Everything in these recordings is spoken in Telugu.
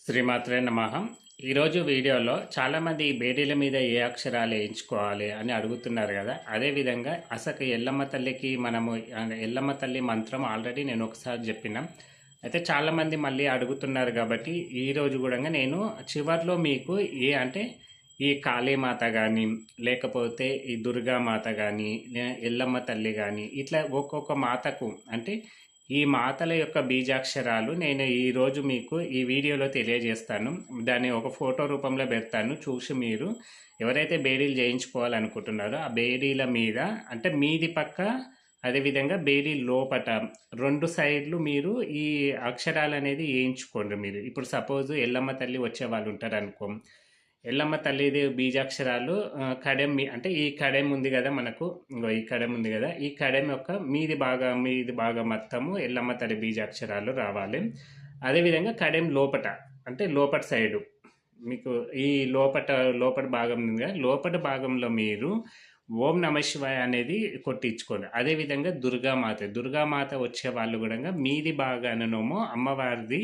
శ్రీమాత్రే నమః. ఈరోజు వీడియోలో చాలామంది ఈ బేడీల మీద ఏ అక్షరాలు వేయించుకోవాలి అని అడుగుతున్నారు కదా. అదేవిధంగా అసలు ఎల్లమ్మ తల్లికి మనము ఎల్లమ్మ తల్లి మంత్రం ఆల్రెడీ నేను ఒకసారి చెప్పిన. అయితే చాలామంది మళ్ళీ అడుగుతున్నారు కాబట్టి ఈరోజు కూడా నేను చివర్లో మీకు ఈ కాళీమాత కానీ, లేకపోతే ఈ దుర్గామాత కానీ, ఎల్లమ్మ తల్లి కానీ, ఇట్లా ఒక్కొక్క మాతకు ఈ మాతల యొక్క బీజాక్షరాలు నేను ఈరోజు మీకు ఈ వీడియోలో తెలియజేస్తాను. దాన్ని ఒక ఫోటో రూపంలో పెడతాను. చూసి మీరు ఎవరైతే బేడీలు చేయించుకోవాలనుకుంటున్నారో ఆ బేడీల మీద మీది పక్క, అదేవిధంగా బేడీ లోపట 2 సైడ్లు మీరు ఈ అక్షరాలు అనేది వేయించుకోండి. మీరు ఇప్పుడు సపోజ్ ఎల్లమ్మ తల్లి వచ్చే వాళ్ళు ఉంటారు అనుకో, ఎల్లమ్మ తల్లిది బీజాక్షరాలు కడెం ఈ కడెం ఉంది కదా మనకు, ఈ కడెం ఉంది కదా, ఈ కడెం యొక్క మీది భాగం మొత్తము ఎల్లమ్మ తల్లి బీజాక్షరాలు రావాలి. అదేవిధంగా కడెం లోపట సైడు మీకు ఈ లోపట భాగం ఉంది కదా, లోపట భాగంలో మీరు ఓం నమ శివాయ అనేది కొట్టించుకోండి. అదేవిధంగా దుర్గామాత వచ్చే వాళ్ళు కూడా మీది భాగానోమో అమ్మవారిది,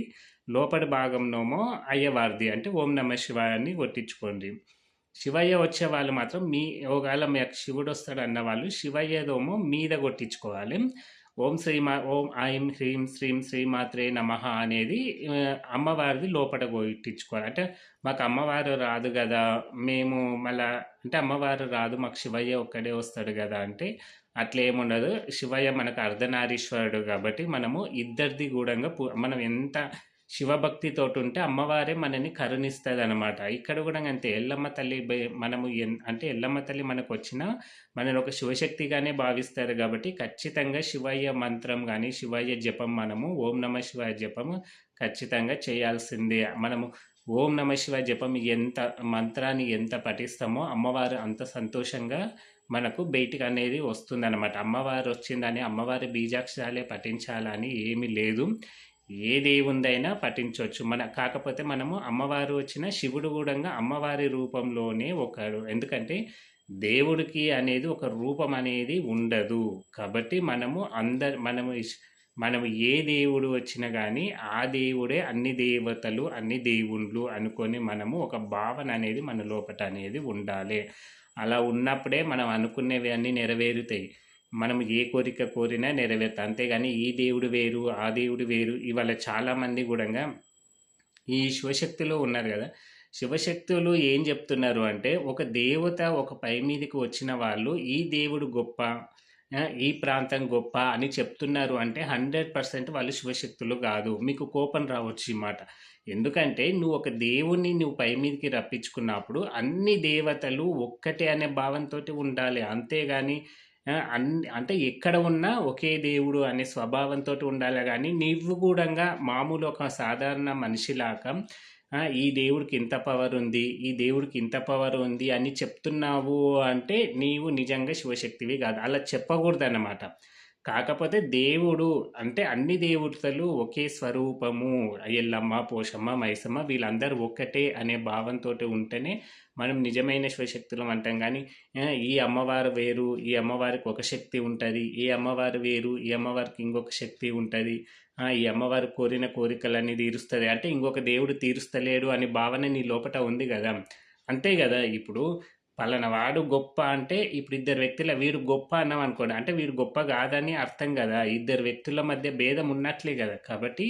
లోపటి భాగంలోమో అయ్యవారిది ఓం నమ శివాయాన్ని కొట్టించుకోండి. శివయ్య వచ్చే వాళ్ళు మాత్రం ఒకవేళ మీకు శివుడు వస్తాడు అన్న వాళ్ళు శివయ్యదోమో మీద కొట్టించుకోవాలి. ఓం ఐం హ్రీం శ్రీం శ్రీమాత్రే నమః అనేది అమ్మవారిది లోపల కొట్టించుకోవాలి. మాకు అమ్మవారు రాదు కదా, మేము మళ్ళా అమ్మవారు రాదు, మాకు శివయ్య ఒక్కడే వస్తాడు కదా అట్లా ఏముండదు. శివయ్య మనకు అర్ధనారీశ్వరుడు కాబట్టి మనము ఇద్దరిది కూడా మనం ఎంత శివభక్తితో ఉంటే అమ్మవారే మనని కరుణిస్తుంది అనమాట. ఇక్కడ కూడా అంతే. ఎల్లమ్మ తల్లి మనము ఎల్లమ్మ తల్లి మనకు వచ్చిన మనని ఒక శివశక్తిగానే భావిస్తారు కాబట్టి ఖచ్చితంగా శివయ్య మంత్రం కానీ శివయ్య జపం మనము ఓం నమ శివాయ జపము ఖచ్చితంగా చేయాల్సిందే. మనము ఓం నమ శివాయ జపం మంత్రాన్ని ఎంత పఠిస్తామో అమ్మవారు అంత సంతోషంగా మనకు బయటికి అనేది వస్తుందన్నమాట. అమ్మవారు వచ్చిందని అమ్మవారి బీజాక్షరాలే పఠించాలని ఏమీ లేదు. ఏ దేవుందైనా పఠించవచ్చు. కాకపోతే మనము అమ్మవారు వచ్చిన శివుడు కూడా అమ్మవారి రూపంలోనే ఒకడు. ఎందుకంటే దేవుడికి అనేది ఒక రూపం అనేది ఉండదు కాబట్టి మనము ఏ దేవుడు వచ్చినా కానీ ఆ దేవుడే అన్ని దేవతలు అన్ని దేవుళ్ళు అనుకొని మనము ఒక భావన అనేది మన లోపల అనేది ఉండాలి. అలా ఉన్నప్పుడే మనం అనుకునేవి అన్నీ నెరవేరుతాయి. మనం ఏ కోరిక కోరినా నెరవేరుతాం. అంతేగాని ఈ దేవుడు వేరు ఆ దేవుడు వేరు. ఇవాళ చాలామంది కూడా ఈ శివశక్తులు ఉన్నారు కదా, శివశక్తులు ఏం చెప్తున్నారు ఒక దేవత ఒక పై మీదకి వచ్చిన వాళ్ళు ఈ దేవుడు గొప్ప, ఈ ప్రాంతం గొప్ప అని చెప్తున్నారు 100% వాళ్ళు శివశక్తులు కాదు. మీకు కోపం రావచ్చు ఈ మాట. ఎందుకంటే నువ్వు ఒక దేవుణ్ణి నువ్వు పై మీదకి రప్పించుకున్నప్పుడు అన్ని దేవతలు ఒక్కటే అనే భావంతో ఉండాలి. అంతేగాని ఎక్కడ ఉన్నా ఒకే దేవుడు అనే స్వభావంతో ఉండాలి. కానీ నీవు కూడా మామూలు ఒక సాధారణ మనిషిలాగా ఈ దేవుడికి ఇంత పవర్ ఉంది, ఈ దేవుడికి ఇంత పవర్ ఉంది అని చెప్తున్నావు నీవు నిజంగా శివశక్తివి కాదు. అలా చెప్పకూడదు అన్నమాట. కాకపోతే దేవుడు అన్ని దేవతలు ఒకే స్వరూపము, ఎల్లమ్మ పోషమ్మ మైసమ్మ వీళ్ళందరూ ఒక్కటే అనే భావంతో ఉంటేనే మనం నిజమైన శివశక్తులం అంటాం. కానీ ఈ అమ్మవారు వేరు, ఈ అమ్మవారికి ఒక శక్తి ఉంటుంది, ఈ అమ్మవారు వేరు, ఈ అమ్మవారికి ఇంకొక శక్తి ఉంటుంది, ఈ అమ్మవారు కోరిన కోరికలన్నీ తీరుస్తుంది ఇంకొక దేవుడు తీరుస్తలేడు అనే భావన నీ లోపల ఉంది కదా. అంతే కదా. ఇప్పుడు పలానా వాడు గొప్ప ఇప్పుడు ఇద్దరు వ్యక్తుల వీడు గొప్ప అన్నాం అనుకోండి, వీడు గొప్ప కాదని అర్థం కదా. ఇద్దరు వ్యక్తుల మధ్య భేదం ఉన్నట్లే కదా. కాబట్టి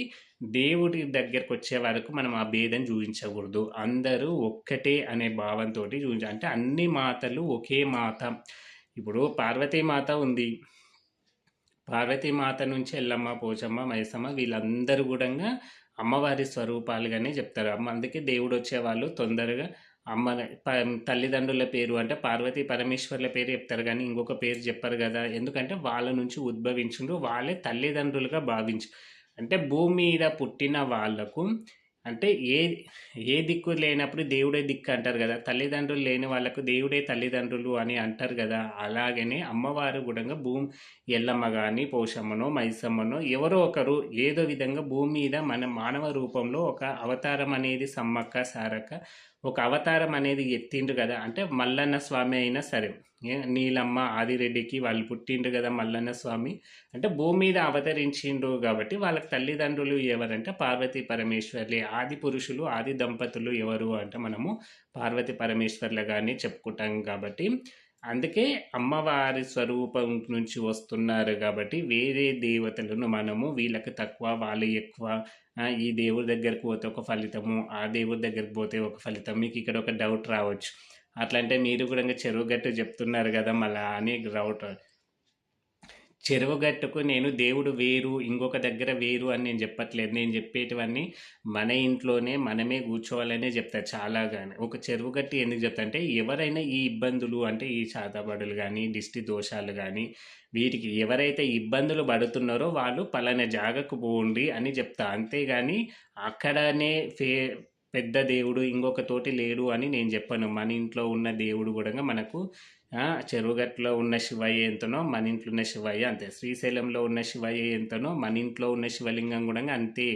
దేవుడి దగ్గరకు వచ్చే వరకు మనం ఆ భేదం చూపించకూడదు. అందరూ ఒక్కటే అనే భావంతో చూపించాలి. అన్ని మాతలు ఒకే మాత. ఇప్పుడు పార్వతీమాత ఉంది, పార్వతీమాత నుంచి ఎల్లమ్మ పోచమ్మ మైసమ్మ వీళ్ళందరూ కూడా అమ్మవారి స్వరూపాలుగానే చెప్తారు. అందుకే దేవుడు వచ్చేవాళ్ళు తొందరగా తల్లిదండ్రుల పేరు పార్వతీ పరమేశ్వర్ల పేరు చెప్తారు కానీ ఇంకొక పేరు చెప్పరు కదా. ఎందుకంటే వాళ్ళ నుంచి ఉద్భవించుండ్రు, వాళ్ళే తల్లిదండ్రులుగా భావించు. భూమి మీద పుట్టిన వాళ్ళకు ఏ ఏ దిక్కు లేనప్పుడు దేవుడే దిక్కు అంటారు కదా. తల్లిదండ్రులు లేని వాళ్ళకు దేవుడే తల్లిదండ్రులు అని అంటారు కదా. అలాగనే అమ్మవారు కూడా ఎల్లమ్మ కానీ పోషమ్మనో మైసమ్మనో ఎవరో ఒకరు ఏదో విధంగా భూమి మీద మన మానవ రూపంలో ఒక అవతారం అనేది సమ్మక్క సారక్క ఒక అవతారం అనేది ఎత్తిండ్రు కదా. మల్లన్న స్వామి అయినా సరే నీలమ్మ ఆదిరెడ్డికి వాళ్ళు పుట్టిండ్రు కదా మల్లన్న స్వామి. అంటే భూమి మీద అవతరించిండ్రు కాబట్టి వాళ్ళకి తల్లిదండ్రులు ఎవరంటే పార్వతీ పరమేశ్వర్లే. ఆది పురుషులు ఆది దంపతులు ఎవరు అంటే మనము పార్వతీ పరమేశ్వర్లుగానే చెప్పుకుంటాం కాబట్టి, అందుకే అమ్మవారి స్వరూపం నుంచి వస్తున్నారు కాబట్టి వేరే దేవతలను మనము వీళ్ళకి తక్కువ వాళ్ళు ఎక్కువ, ఈ దేవుడి దగ్గరికి పోతే ఒక ఫలితము, ఆ దేవుడి దగ్గరికి పోతే ఒక ఫలితం. మీకు ఇక్కడ ఒక డౌట్ రావచ్చు, అట్లా అంటే మీరు కూడా ఇంకా చెరువు గట్టు చెప్తున్నారు కదా మళ్ళా అని డౌట్. చెరువు గట్టుకు నేను దేవుడు వేరు ఇంకొక దగ్గర వేరు అని నేను చెప్పట్లేదు. నేను చెప్పేటివన్నీ మన ఇంట్లోనే మనమే కూర్చోవాలనే చెప్తా చాలా. కానీ ఒక చెరువు గట్టు ఎందుకు చెప్తా అంటే, ఎవరైనా ఈ ఇబ్బందులు అంటే ఈ శాతబడులు కానీ దిష్టి దోషాలు కానీ వీటికి ఎవరైతే ఇబ్బందులు పడుతున్నారో వాళ్ళు పలానా జాగకు పోండి అని చెప్తా. అంతేగాని అక్కడనే పెద్ద దేవుడు ఇంకొక తోటి లేడు అని నేను చెప్పను. మన ఇంట్లో ఉన్న దేవుడు కూడా మనకు చెరువుగట్టులో ఉన్న శివయ్య ఎంతనో మన ఇంట్లో ఉన్న శివయ్య అంతే. శ్రీశైలంలో ఉన్న శివయ్య ఎంతనో మన ఇంట్లో ఉన్న శివలింగం కూడా అంతే.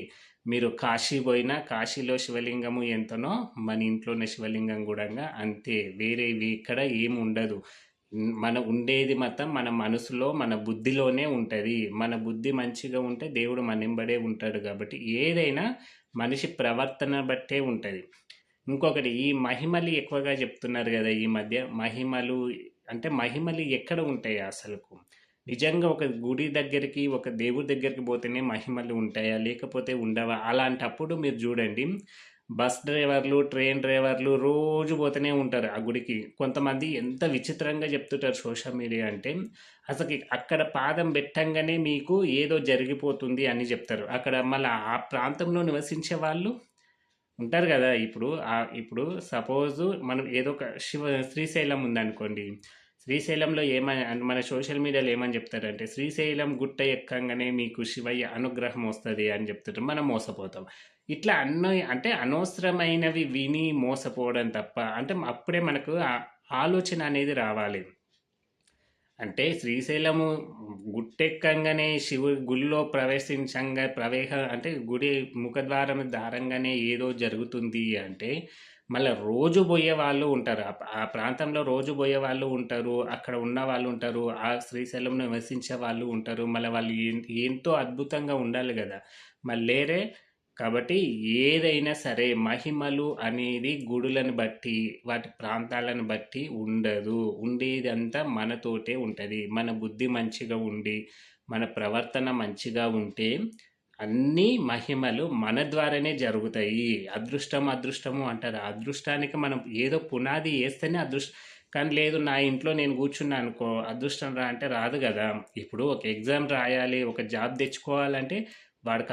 మీరు కాశీ పోయినా కాశీలో శివలింగము ఎంతనో మన ఇంట్లో ఉన్న శివలింగం కూడా అంతే. వేరే ఇక్కడ ఏమి ఉండదు. మన ఉండేది మొత్తం మన మనసులో మన బుద్ధిలోనే ఉంటుంది. మన బుద్ధి మంచిగా ఉంటే దేవుడు మనెంబడే ఉంటాడు. కాబట్టి ఏదైనా మనిషి ప్రవర్తన బట్టే ఉంటుంది. ఇంకొకటి, ఈ మహిమలు ఎక్కువగా చెప్తున్నారు కదా ఈ మధ్య. మహిమలు అంటే మహిమలు ఎక్కడ ఉంటాయి అసలుకు? నిజంగా ఒక గుడి దగ్గరికి ఒక దేవుడి దగ్గరికి పోతేనే మహిమలు ఉంటాయా లేకపోతే ఉండవా? అలాంటప్పుడు మీరు చూడండి, బస్ డ్రైవర్లు ట్రైన్ డ్రైవర్లు రోజు పోతూనే ఉంటారు ఆ గుడికి. కొంతమంది ఎంత విచిత్రంగా చెప్తుంటారు సోషల్ మీడియా అంటే, అసలు అక్కడ పాదం పెట్టంగానే మీకు ఏదో జరిగిపోతుంది అని చెప్తారు. అక్కడ మళ్ళీ ఆ ప్రాంతంలో నివసించే వాళ్ళు ఉంటారు కదా. ఇప్పుడు సపోజు మనం ఏదో ఒక శ్రీశైలం ఉందనుకోండి. శ్రీశైలంలో ఏమని మన సోషల్ మీడియాలో ఏమని చెప్తారంటే, శ్రీశైలం గుట్ట ఎక్కంగానే మీకు శివయ్య అనుగ్రహం వస్తుంది అని చెప్తుంటారు. మనం మోసపోతాం. ఇట్లా అంటే అనవసరమైనవి విని మోసపోవడం తప్ప, అంటే అప్పుడే మనకు ఆలోచన అనేది రావాలి. అంటే శ్రీశైలము గుట్టెక్కంగానే గుడిలో అంటే గుడి ముఖద్వారం దారంగానే ఏదో జరుగుతుంది అంటే, మళ్ళీ రోజు పోయే వాళ్ళు ఉంటారు. ఆ ప్రాంతంలో రోజు పోయే వాళ్ళు ఉంటారు. అక్కడ ఉన్న వాళ్ళు ఉంటారు. ఆ శ్రీశైలంలో నివసించే వాళ్ళు ఉంటారు. మళ్ళీ వాళ్ళు ఎంతో అద్భుతంగా ఉండాలి కదా. మళ్ళీ లేరే. కాబట్టి ఏదైనా సరే మహిమలు అనేది గుడులను బట్టి వాటి ప్రాంతాలను బట్టి ఉండదు. ఉండేదంతా మనతోటే ఉంటుంది. మన బుద్ధి మంచిగా ఉండి మన ప్రవర్తన మంచిగా ఉంటే అన్ని మహిమలు మన ద్వారానే జరుగుతాయి. అదృష్టము అంటారు. అదృష్టానికి మనం ఏదో పునాది వేస్తేనే కానీ లేదు నా ఇంట్లో నేను కూర్చున్నా అనుకో అదృష్టం రా అంటే రాదు కదా. ఇప్పుడు ఒక ఎగ్జామ్ రాయాలి, ఒక జాబ్ తెచ్చుకోవాలంటే వాడు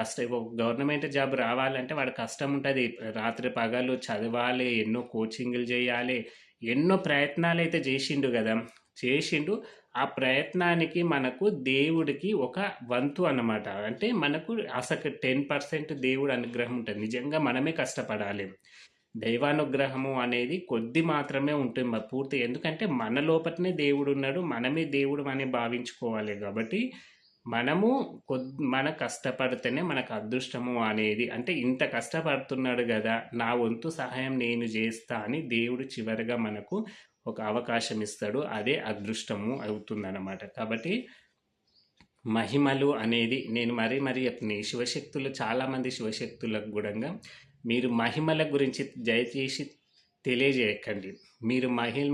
గవర్నమెంట్ జాబ్ రావాలంటే వాడు కష్టం ఉంటుంది. రాత్రి పగలు చదవాలి, ఎన్నో కోచింగ్లు చేయాలి, ఎన్నో ప్రయత్నాలు అయితే చేసిండు కదా. చేసిండు. ఆ ప్రయత్నానికి మనకు దేవుడికి ఒక వంతు అన్నమాట. అంటే మనకు అసలు 10% దేవుడు అనుగ్రహం ఉంటుంది. నిజంగా మనమే కష్టపడాలి. దైవానుగ్రహము అనేది కొద్ది మాత్రమే ఉంటుంది పూర్తి. ఎందుకంటే మన లోపలనే దేవుడు ఉన్నాడు, మనమే దేవుడు అని భావించుకోవాలి. కాబట్టి మనము మన కష్టపడితేనే మనకు అదృష్టము అనేది, అంటే ఇంత కష్టపడుతున్నాడు కదా నా వంతు సహాయం నేను చేస్తా అని దేవుడు చివరిగా మనకు ఒక అవకాశం ఇస్తాడు. అదే అదృష్టము అవుతుందన్నమాట. కాబట్టి మహిమలు అనేది నేను మరీ చెప్తున్నాను. శివశక్తులు చాలామంది శివశక్తులకు కూడా మీరు మహిమల గురించి దయచేసి తెలియజేయకండి. మీరు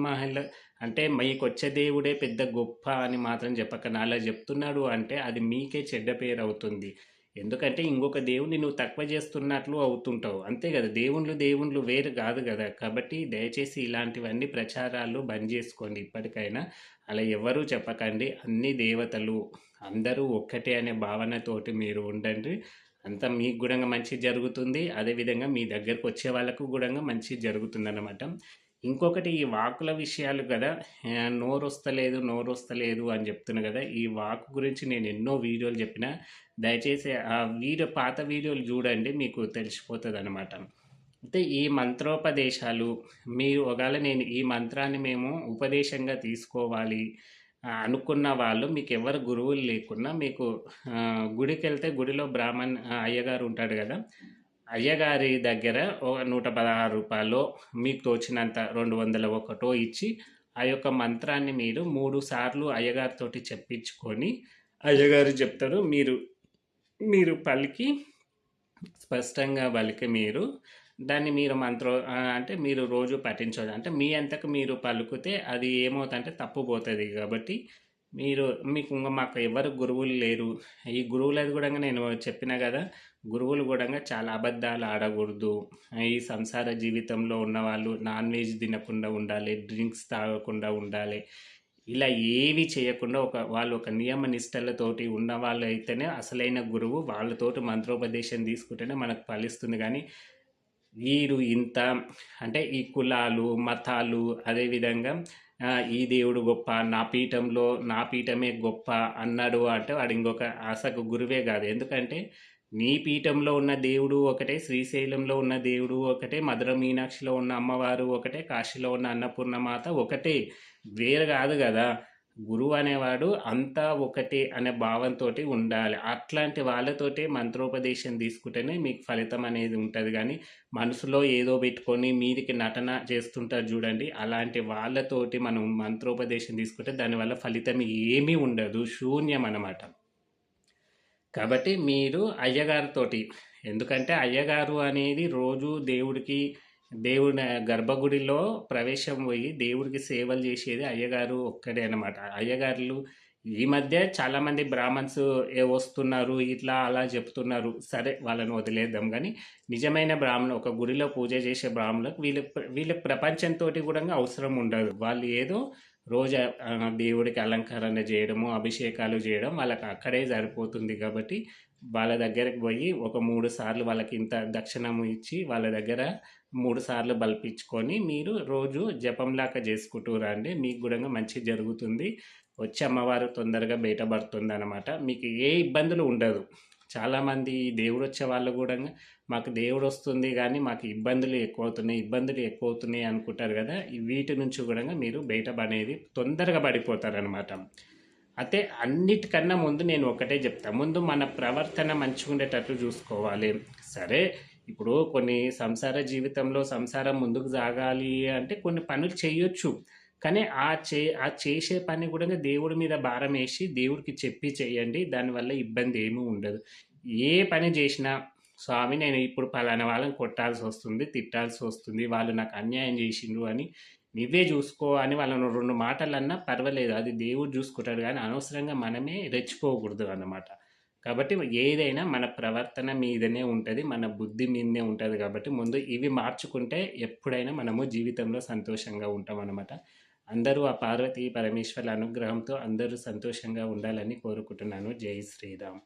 మహిళ అంటే మీకు వచ్చే దేవుడే పెద్ద గొప్ప అని మాత్రం చెప్పకండి. అలా చెప్తున్నాడు అంటే అది మీకే చెడ్డ పేరు అవుతుంది. ఎందుకంటే ఇంకొక దేవుణ్ణి నువ్వు తక్కువ చేస్తున్నట్లు అవుతుంటావు. అంతే కదా. దేవుళ్ళు వేరు కాదు కదా. కాబట్టి దయచేసి ఇలాంటివన్నీ ప్రచారాలు బంద్ చేసుకోండి ఇప్పటికైనా. అలా ఎవరూ చెప్పకండి. అన్ని దేవతలు అందరూ ఒక్కటే అనే భావనతోటి మీరు ఉండండి. అంతా మీకు కూడా మంచి జరుగుతుంది. అదేవిధంగా మీ దగ్గరకు వచ్చే వాళ్ళకు కూడా మంచి జరుగుతుంది అన్నమాట. ఇంకొకటి, ఈ వాకుల విషయాలు కదా. నోరు వస్తలేదు అని చెప్తున్నా కదా. ఈ వాకు గురించి నేను ఎన్నో వీడియోలు చెప్పిన. దయచేసి ఆ పాత వీడియోలు చూడండి, మీకు తెలిసిపోతుంది అనమాట. అయితే ఈ మంత్రోపదేశాలు మీరు ఒకవేళ నేను ఈ మంత్రాన్ని మేము ఉపదేశంగా తీసుకోవాలి అనుకున్న వాళ్ళు, మీకు ఎవరు గురువులు లేకున్నా మీకు గుడికి వెళ్తే గుడిలో అయ్యగారు ఉంటాడు కదా. అయ్యగారి దగ్గర 116 రూపాయలు మీకు తోచినంత 200 ఒకటో ఇచ్చి ఆ యొక్క మంత్రాన్ని మీరు 3 సార్లు అయ్యగారితోటి చెప్పించుకొని, అయ్యగారు చెప్తారు. మీరు మీరు పలికి స్పష్టంగా పలికి మీరు దాన్ని మీరు అంటే మీరు రోజు పఠించవచ్చు. అంటే మీ అంతకు మీరు పలుకుతే అది ఏమవుతుందంటే తప్పు పోతుంది కాబట్టి మీరు మీకు ఇంక మాకు ఎవరు గురువులు లేరు. ఈ గురువులది కూడా నేను చెప్పిన కదా, గురువులు కూడా చాలా అబద్ధాలు ఆడకూడదు. ఈ సంసార జీవితంలో ఉన్నవాళ్ళు నాన్ వెజ్ తినకుండా ఉండాలి, డ్రింక్స్ తాగకుండా ఉండాలి, ఇలా ఏవి చేయకుండా వాళ్ళు ఒక నియమ నిష్టలతోటి ఉన్న వాళ్ళు అయితేనే అసలైన గురువు. వాళ్ళతోటి మంత్రోపదేశం తీసుకుంటేనే మనకు ఫలిస్తుంది. కానీ వీరు ఇంత అంటే ఈ కులాలు మతాలు అదేవిధంగా ఈ దేవుడు గొప్ప, నా పీఠమే గొప్ప అన్నాడు అంటే వాడు ఇంకొక అసలు గురువే కాదు. ఎందుకంటే నీ పీఠంలో ఉన్న దేవుడు ఒకటే, శ్రీశైలంలో ఉన్న దేవుడు ఒకటే, మధుర మీనాక్షిలో ఉన్న అమ్మవారు ఒకటే, కాశీలో ఉన్న అన్నపూర్ణమాత ఒకటే, వేరు కాదు కదా. గురువు అనేవాడు అంతా ఒకటే అనే భావంతో ఉండాలి. అట్లాంటి వాళ్ళతోటి మంత్రోపదేశం తీసుకుంటేనే మీకు ఫలితం అనేది ఉంటుంది. కానీ మనసులో ఏదో పెట్టుకొని మీదికి నటన చేస్తుంటారు చూడండి, అలాంటి వాళ్ళతోటి మనం మంత్రోపదేశం తీసుకుంటే దానివల్ల ఫలితం ఏమీ ఉండదు, శూన్యం అన్నమాట. కాబట్టి మీరు అయ్యగారితోటి, ఎందుకంటే అయ్యగారు అనేది రోజు దేవుడి గర్భగుడిలో ప్రవేశం పోయి దేవుడికి సేవలు చేసేది అయ్యగారు ఒక్కడే అనమాట. అయ్యగారులు ఈ మధ్య చాలామంది బ్రాహ్మణ్స్ వస్తున్నారు, ఇట్లా అలా చెప్తున్నారు. సరే, వాళ్ళని వదిలేద్దాం. కానీ నిజమైన బ్రాహ్మణులు, ఒక గుడిలో పూజ చేసే బ్రాహ్మణులకు వీళ్ళ ప్రపంచంతో కూడా అవసరం ఉండదు. వాళ్ళు ఏదో రోజు దేవుడికి అలంకరణ చేయడము, అభిషేకాలు చేయడం వాళ్ళకి అక్కడే సరిపోతుంది. కాబట్టి వాళ్ళ దగ్గరికి పోయి ఒక 3 సార్లు వాళ్ళకి ఇంత దక్షిణము ఇచ్చి వాళ్ళ దగ్గర 3 సార్లు బల్పించుకొని మీరు రోజు జపంలాగా చేసుకుంటూ రండి. మీకు కూడా మంచి జరుగుతుంది. వచ్చి అమ్మవారు తొందరగా బయటపడుతుంది అనమాట. మీకు ఏ ఇబ్బందులు ఉండదు. చాలామంది దేవుడు వచ్చే వాళ్ళు కూడా మాకు దేవుడు వస్తుంది కానీ మాకు ఇబ్బందులు ఎక్కువ అవుతున్నాయి అనుకుంటారు కదా. వీటి నుంచి కూడా మీరు బయటపడేది తొందరగా పడిపోతారనమాట. అయితే అన్నిటికన్నా ముందు నేను ఒకటే చెప్తాను, ముందు మన ప్రవర్తన మంచిగా ఉండేటట్లు చూసుకోవాలి. సరే, ఇప్పుడు కొన్ని సంసార జీవితంలో సంసారం ముందుకు సాగాలి అంటే కొన్ని పనులు చేయొచ్చు. కానీ ఆ చేసే పని కూడా దేవుడి మీద భారం వేసి దేవుడికి చెప్పి చేయండి. దానివల్ల ఇబ్బంది ఏమీ ఉండదు. ఏ పని చేసినా స్వామి నేను ఇప్పుడు పలానా వాళ్ళని కొట్టాల్సి వస్తుంది, తిట్టాల్సి వస్తుంది, వాళ్ళు నాకు అన్యాయం చేసిండ్రు అని నువ్వే చూసుకో అని వాళ్ళను 2 మాటలన్నా పర్వాలేదు, అది దేవుడు చూసుకుంటాడు. కానీ అనవసరంగా మనమే రెచ్చిపోకూడదు అన్నమాట. కాబట్టి ఏదైనా మన ప్రవర్తన మీదనే ఉంటుంది, మన బుద్ధి మీదనే ఉంటుంది. కాబట్టి ముందు ఇవి మార్చుకుంటే ఎప్పుడైనా మనము జీవితంలో సంతోషంగా ఉంటాం అన్నమాట. అందరూ ఆ పార్వతీ పరమేశ్వర్ల అనుగ్రహంతో అందరూ సంతోషంగా ఉండాలని కోరుకుంటున్నాను. జై శ్రీరామ్.